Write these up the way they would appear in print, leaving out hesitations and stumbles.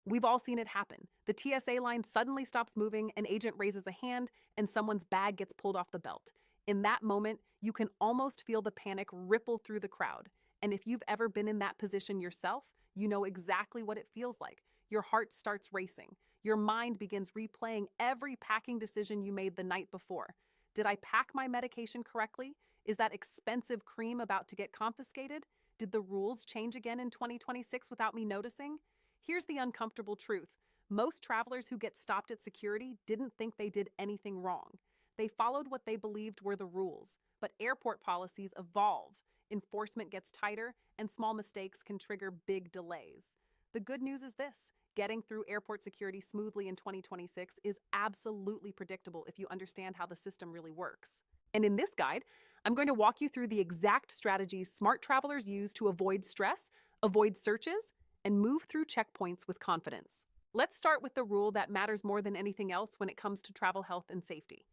We've all seen it happen. The TSA line suddenly stops moving, an agent raises a hand, and someone's bag gets pulled off the belt. In that moment, you can almost feel the panic ripple through the crowd. And if you've ever been in that position yourself, you know exactly what it feels like. Your heart starts racing. Your mind begins replaying every packing decision you made the night before. Did I pack my medication correctly? Is that expensive cream about to get confiscated? Did the rules change again in 2026 without me noticing? Here's the uncomfortable truth. Most travelers who get stopped at security didn't think they did anything wrong. They followed what they believed were the rules. But airport policies evolve, enforcement gets tighter, and small mistakes can trigger big delays. The good news is this: getting through airport security smoothly in 2026 is absolutely predictable if you understand how the system really works. And in this guide, I'm going to walk you through the exact strategies smart travelers use to avoid stress, avoid searches, and move through checkpoints with confidence. Let's start with the rule that matters more than anything else when it comes to travel health and safety.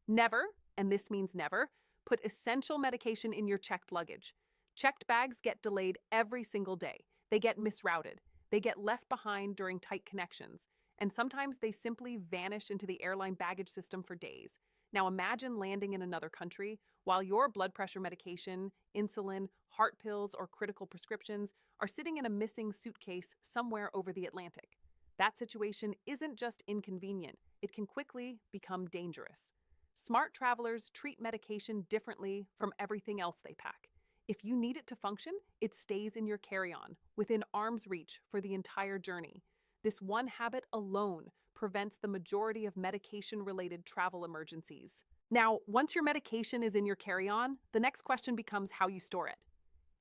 Never, and this means never, put essential medication in your checked luggage. Checked bags get delayed every single day. They get misrouted. They get left behind during tight connections. And sometimes they simply vanish into the airline baggage system for days. Now imagine landing in another country while your blood pressure medication, insulin, heart pills, or critical prescriptions are sitting in a missing suitcase somewhere over the Atlantic. That situation isn't just inconvenient, it can quickly become dangerous. Smart travelers treat medication differently from everything else they pack. If you need it to function, it stays in your carry-on, within arm's reach for the entire journey. This one habit alone prevents the majority of medication-related travel emergencies. Now, once your medication is in your carry-on, the next question becomes how you store it.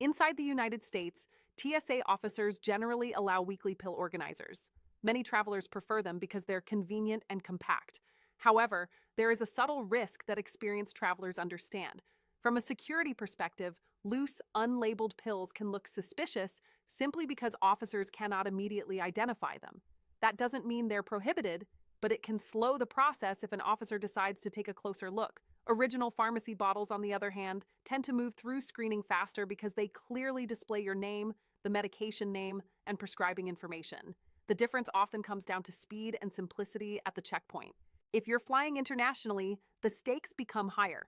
Inside the United States, TSA officers generally allow weekly pill organizers. Many travelers prefer them because they're convenient and compact. However, there is a subtle risk that experienced travelers understand. From a security perspective, loose, unlabeled pills can look suspicious simply because officers cannot immediately identify them. That doesn't mean they're prohibited, but it can slow the process if an officer decides to take a closer look. Original pharmacy bottles, on the other hand, tend to move through screening faster because they clearly display your name, the medication name, and prescribing information. The difference often comes down to speed and simplicity at the checkpoint. If you're flying internationally, the stakes become higher.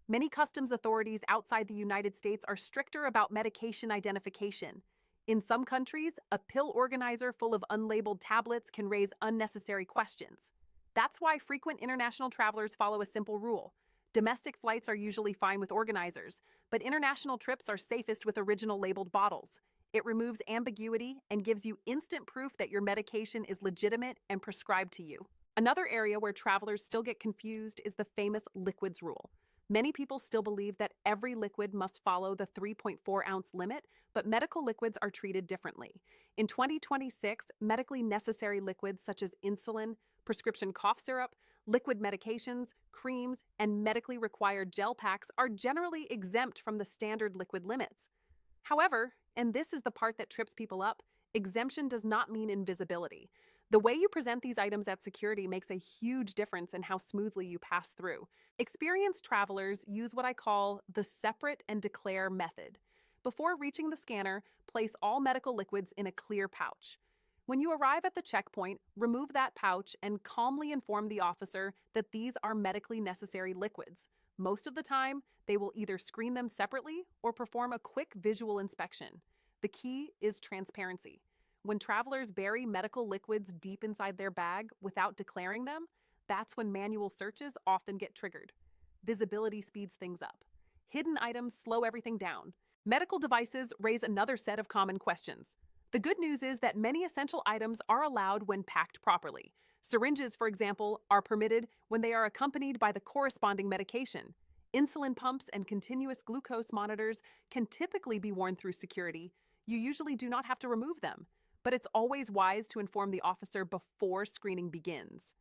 Many customs authorities outside the United States are stricter about medication identification. In some countries, a pill organizer full of unlabeled tablets can raise unnecessary questions. That's why frequent international travelers follow a simple rule. Domestic flights are usually fine with organizers, but international trips are safest with original labeled bottles. It removes ambiguity and gives you instant proof that your medication is legitimate and prescribed to you. Another area where travelers still get confused is the famous liquids rule. Many people still believe that every liquid must follow the 3.4-ounce limit, but medical liquids are treated differently. In 2026, medically necessary liquids such as insulin, prescription cough syrup, liquid medications, creams, and medically required gel packs are generally exempt from the standard liquid limits. However, and this is the part that trips people up, exemption does not mean invisibility. The way you present these items at security makes a huge difference in how smoothly you pass through. Experienced travelers use what I call the separate and declare method. Before reaching the scanner, place all medical liquids in a clear pouch. When you arrive at the checkpoint, remove that pouch and calmly inform the officer that these are medically necessary liquids. Most of the time, they will either screen them separately or perform a quick visual inspection. The key is transparency. When travelers bury medical liquids deep inside their bag without declaring them, that's when manual searches often get triggered. Visibility speeds things up. Hidden items slow everything down. Medical devices raise another set of common questions. The good news is that many essential items are allowed when packed properly. Syringes, for example, are permitted when they are accompanied by the corresponding medication. Insulin pumps and continuous glucose monitors can typically be worn through security. You usually do not have to remove them, but it's always wise to inform the officer before screening begins.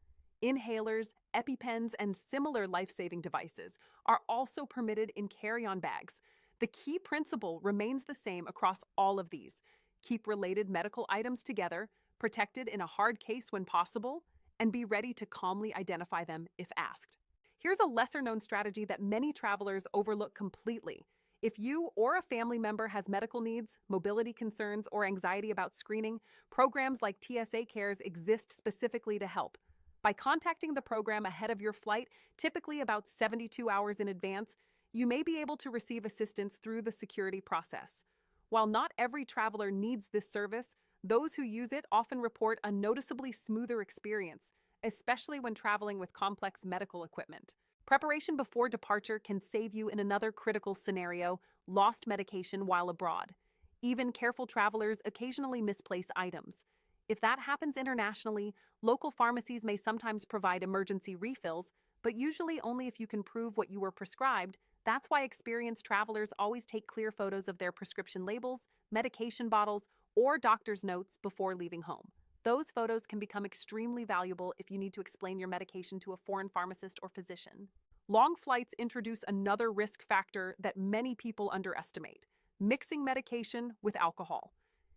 Inhalers, EpiPens, and similar life-saving devices are also permitted in carry-on bags. The key principle remains the same across all of these. Keep related medical items together, protected in a hard case when possible, and be ready to calmly identify them if asked. Here's a lesser-known strategy that many travelers overlook completely. If you or a family member has medical needs, mobility concerns, or anxiety about screening, programs like TSA Cares exist specifically to help. By contacting the program ahead of your flight, typically about 72 hours in advance, you may be able to receive assistance through the security process. While not every traveler needs this service, those who use it often report a noticeably smoother experience, especially when traveling with complex medical equipment. Preparation before departure can save you in another critical scenario: lost medication while abroad. Even careful travelers occasionally misplace items. If that happens internationally, local pharmacies may sometimes provide emergency refills, but usually only if you can prove what you were prescribed. That's why experienced travelers always take clear photos of their prescription labels, medication bottles, or doctor's notes before leaving home. Those photos can become extremely valuable if you need to explain your medication to a foreign pharmacist or physician. Long flights introduce another risk factor that many people underestimate: mixing medication with alcohol.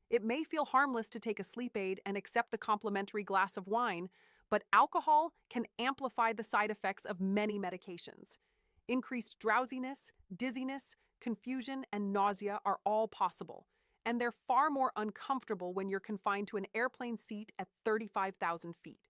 It may feel harmless to take a sleep aid and accept the complimentary glass of wine, but alcohol can amplify the side effects of many medications. Increased drowsiness, dizziness, confusion, and nausea are all possible, and they're far more uncomfortable when you're confined to an airplane seat at 35,000 feet.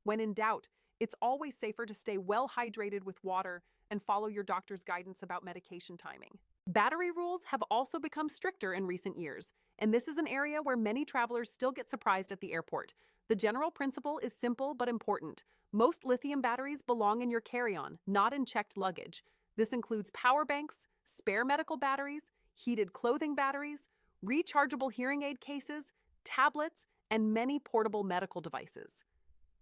When in doubt, it's always safer to stay well hydrated with water and follow your doctor's guidance about medication timing. Battery rules have also become stricter in recent years, and this is an area where many travelers still get surprised at the airport. The general principle is simple but important. Most lithium batteries belong in your carry-on, not in checked luggage. This includes power banks, spare medical batteries, heated clothing batteries, rechargeable hearing aid cases, tablets, and many portable medical devices.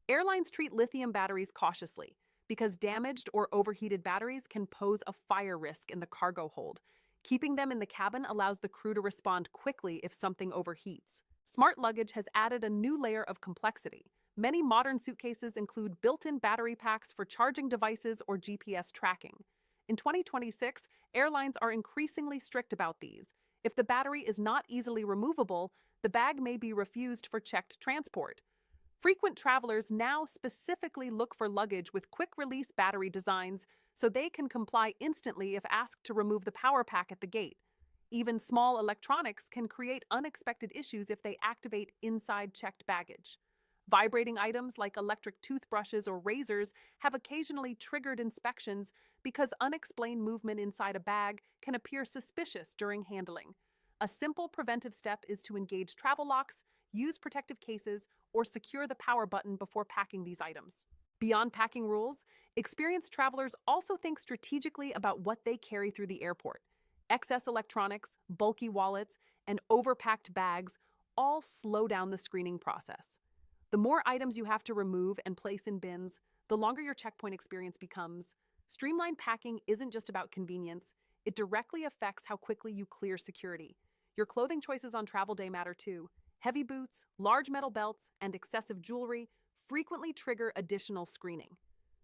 Airlines treat lithium batteries cautiously because damaged or overheated batteries can pose a fire risk in the cargo hold. Keeping them in the cabin allows the crew to respond quickly if something overheats. Smart luggage has added a new layer of complexity. Many modern suitcases include built-in battery packs for charging devices or GPS tracking. In 2026, airlines are increasingly strict about these. If the battery is not easily removable, the bag may be refused for checked transport. Frequent travelers now specifically look for luggage with quick-release battery designs so they can comply instantly if asked to remove the power pack at the gate. Even small electronics can create unexpected issues if they activate inside checked baggage. Vibrating items like electric toothbrushes or razors have occasionally triggered inspections because unexplained movement inside a bag can appear suspicious during handling. A simple preventive step is to engage travel locks, use protective cases, or secure the power button before packing these items. Beyond packing rules, experienced travelers also think strategically about what they carry through the airport. Excess electronics, bulky wallets, and overpacked bags all slow down the screening process. The more items you have to remove and place in bins, the longer your checkpoint experience becomes. Streamlined packing isn't just about convenience, it directly affects how quickly you clear security. Your clothing choices on travel day matter too. Heavy boots, large metal belts, and excessive jewelry frequently trigger additional screening.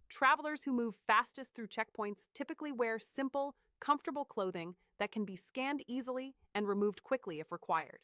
Travelers who move fastest through checkpoints typically wear simple, comfortable clothing that can be scanned easily and removed quickly if required.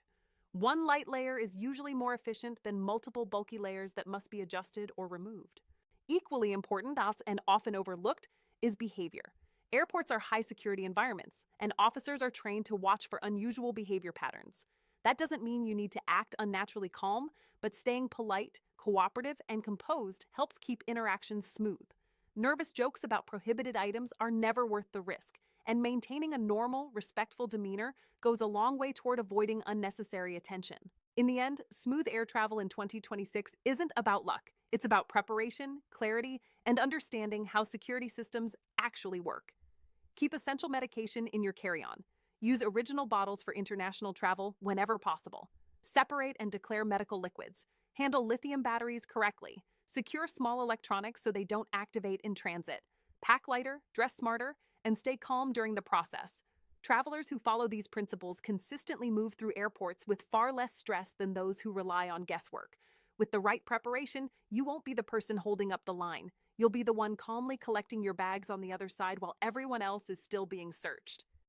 One light layer is usually more efficient than multiple bulky layers that must be adjusted or removed. Equally important and often overlooked is behavior. Airports are high-security environments, and officers are trained to watch for unusual behavior patterns. That doesn't mean you need to act unnaturally calm, but staying polite, cooperative, and composed helps keep interactions smooth. Nervous jokes about prohibited items are never worth the risk, and maintaining a normal, respectful demeanor goes a long way toward avoiding unnecessary attention. In the end, smooth air travel in 2026 isn't about luck. It's about preparation, clarity, and understanding how security systems actually work. Keep essential medication in your carry-on. Use original bottles for international travel whenever possible. Separate and declare medical liquids. Handle lithium batteries correctly. Secure small electronics so they don't activate in transit. Pack lighter, dress smarter, and stay calm during the process. Travelers who follow these principles consistently move through airports with far less stress than those who rely on guesswork. With the right preparation, you won't be the person holding up the line. You'll be the one calmly collecting your bags on the other side while everyone else is still being searched.